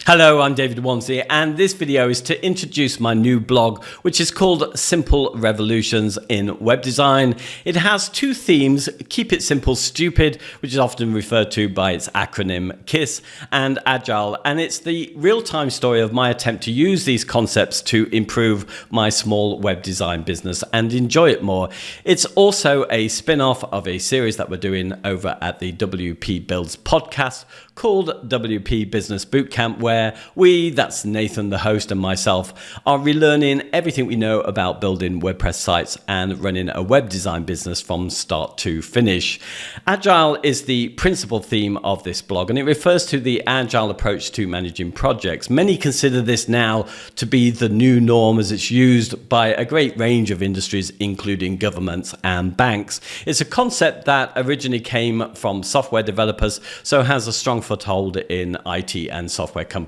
Hello, I'm David Waumsley, and this video is to introduce my new blog, which is called Simple Revolutions in Web Design. It has two themes: Keep It Simple, Stupid, which is often referred to by its acronym KISS, and Agile. And it's the real-time story of my attempt to use these concepts to improve my small web design business and enjoy it more. It's also a spin-off of a series that we're doing over at the WP Builds podcast called WP Business Bootcamp, where that's Nathan, the host, and myself, are relearning everything we know about building WordPress sites and running a web design business from start to finish. Agile is the principal theme of this blog, and it refers to the Agile approach to managing projects. Many consider this now to be the new norm, as it's used by a great range of industries, including governments and banks. It's a concept that originally came from software developers, so has a strong foothold in IT and software companies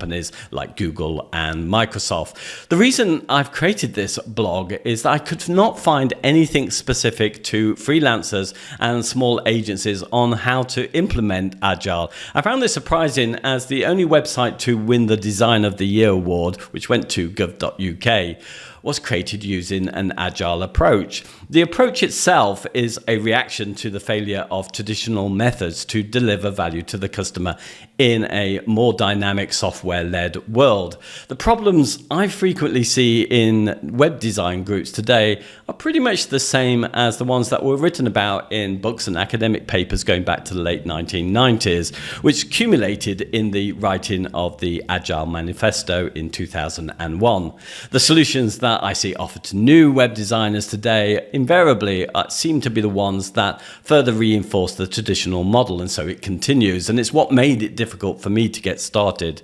like Google and Microsoft. The reason I've created this blog is that I could not find anything specific to freelancers and small agencies on how to implement Agile. I found this surprising, as the only website to win the Design of the Year award, which went to gov.uk, was created using an Agile approach. The approach itself is a reaction to the failure of traditional methods to deliver value to the customer in a more dynamic software-led world. The problems I frequently see in web design groups today are pretty much the same as the ones that were written about in books and academic papers going back to the late 1990s, which accumulated in the writing of the Agile Manifesto in 2001. The solutions that I see offered to new web designers today invariably seem to be the ones that further reinforce the traditional model, and so it continues, and it's what made it difficult for me to get started.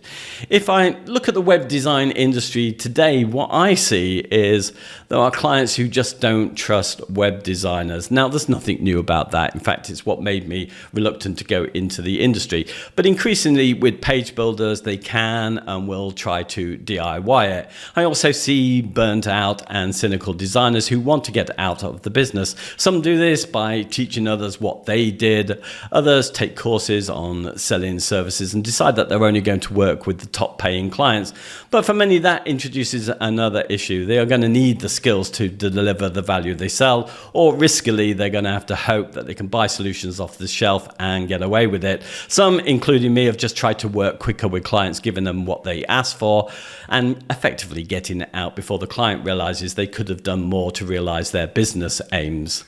If I look at the web design industry today, what I see is there are clients who just don't trust web designers. Now, there's nothing new about that. In fact, it's what made me reluctant to go into the industry. But increasingly with page builders, they can and will try to DIY it. I also see burnt out and cynical designers who want to get out of the business. Some do this by teaching others what they did. Others take courses on selling services and decide that they're only going to work with the top paying clients. But for many, that introduces another issue. They are going to need the skills to deliver the value they sell, or riskily, they're going to have to hope that they can buy solutions off the shelf and get away with it. Some, including me, have just tried to work quicker with clients, giving them what they asked for, and effectively getting it out before the client realizes they could have done more to realize their business aims.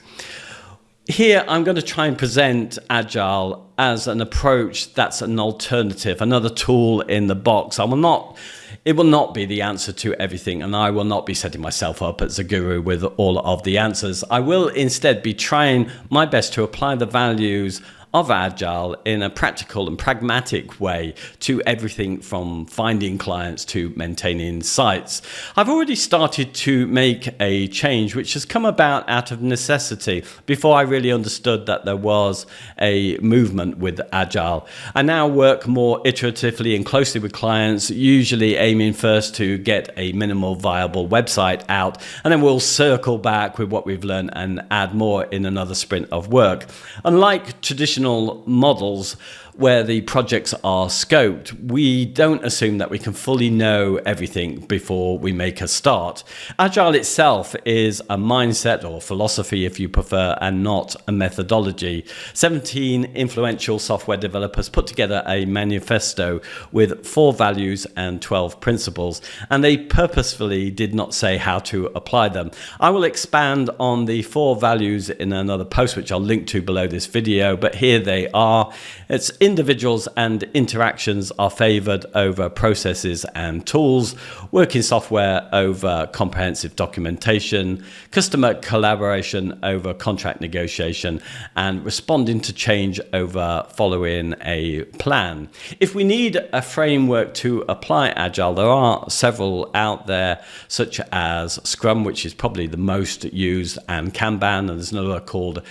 Here, I'm going to try and present Agile as an approach that's an alternative, another tool in the box. It will not be the answer to everything, and I will not be setting myself up as a guru with all of the answers. I will instead be trying my best to apply the values of Agile in a practical and pragmatic way to everything from finding clients to maintaining sites. I've already started to make a change which has come about out of necessity before I really understood that there was a movement with Agile. I now work more iteratively and closely with clients, usually aiming first to get a minimal viable website out, and then we'll circle back with what we've learned and add more in another sprint of work. Unlike traditional models where the projects are scoped, we don't assume that we can fully know everything before we make a start. Agile itself is a mindset, or philosophy if you prefer, and not a methodology. 17 influential software developers put together a manifesto with 4 values and 12 principles, and they purposefully did not say how to apply them. I will expand on the 4 values in another post, which I'll link to below this video, but here they are. It's individuals and interactions are favored over processes and tools, working software over comprehensive documentation, customer collaboration over contract negotiation, and responding to change over following a plan. If we need a framework to apply Agile, there are several out there, such as Scrum, which is probably the most used, and Kanban, and there's another called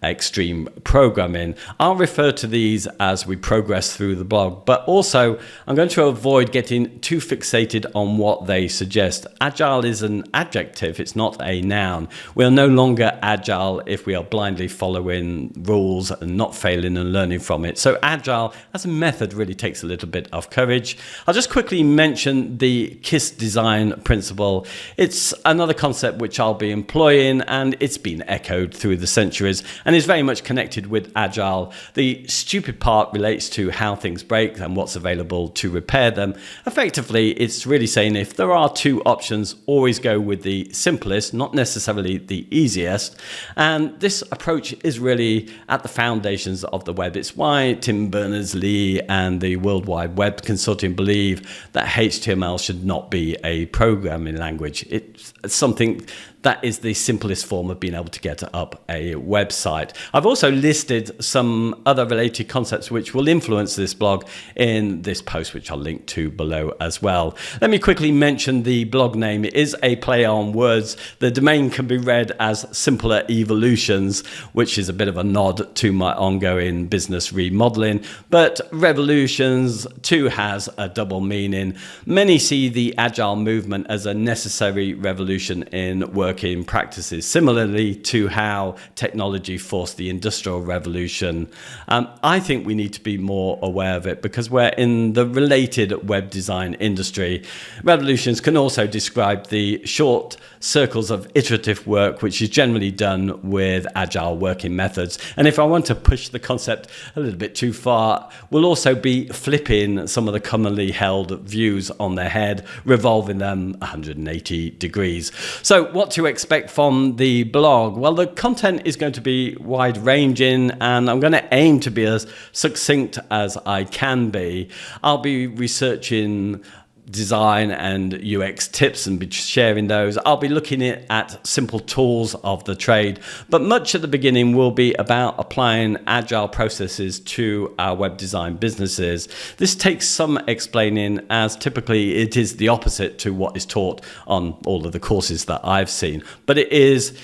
extreme programming. I'll refer to these as we progress through the blog, but also I'm going to avoid getting too fixated on what they suggest. Agile is an adjective, it's not a noun. We are no longer agile if we are blindly following rules and not failing and learning from it. So agile as a method really takes a little bit of courage. I'll just quickly mention the KISS design principle. It's another concept which I'll be employing, and it's been echoed through the centuries and is very much connected with Agile. The stupid part relates to how things break and what's available to repair them. Effectively, it's really saying if there are two options, always go with the simplest, not necessarily the easiest. And this approach is really at the foundations of the web. It's why Tim Berners-Lee and the World Wide Web Consortium believe that HTML should not be a programming language. It's something that is the simplest form of being able to get up a website. I've also listed some other related concepts which will influence this blog in this post, which I'll link to below as well. Let me quickly mention the blog name. It is a play on words. The domain can be read as Simpler Evolutions, which is a bit of a nod to my ongoing business remodeling, but revolutions too has a double meaning. Many see the Agile movement as a necessary revolution in working practices, similarly to how technology forced the Industrial Revolution. I think we need to be more aware of it because we're in the related web design industry. Revolutions can also describe the short circles of iterative work, which is generally done with Agile working methods. And if I want to push the concept a little bit too far, we'll also be flipping some of the commonly held views on their head, revolving them 180 degrees. So what to expect from the blog? Well, the content is going to be wide-ranging, and I'm going to aim to be as succinct as I can be. I'll be researching design and UX tips and be sharing those. I'll be looking at simple tools of the trade, but much at the beginning will be about applying Agile processes to our web design businesses. This takes some explaining, as typically it is the opposite to what is taught on all of the courses that I've seen, but it is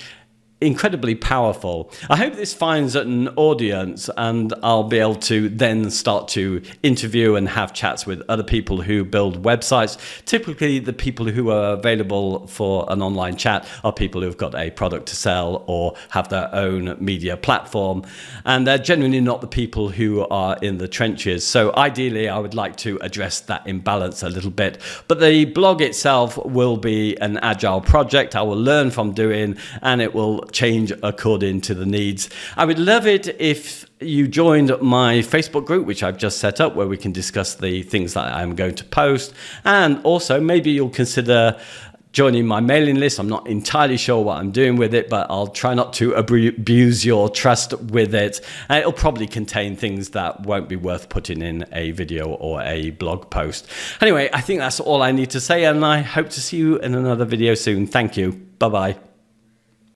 incredibly powerful. I hope this finds an audience, and I'll be able to then start to interview and have chats with other people who build websites. Typically, the people who are available for an online chat are people who've got a product to sell or have their own media platform, and they're generally not the people who are in the trenches. So ideally, I would like to address that imbalance a little bit. But the blog itself will be an Agile project I will learn from doing, and it will change according to the needs. I would love it if you joined my Facebook group, which I've just set up, where we can discuss the things that I'm going to post. And also maybe you'll consider joining my mailing list. I'm not entirely sure what I'm doing with it, but I'll try not to abuse your trust with it. And it'll probably contain things that won't be worth putting in a video or a blog post. Anyway, I think that's all I need to say, and I hope to see you in another video soon. Thank you. Bye-bye.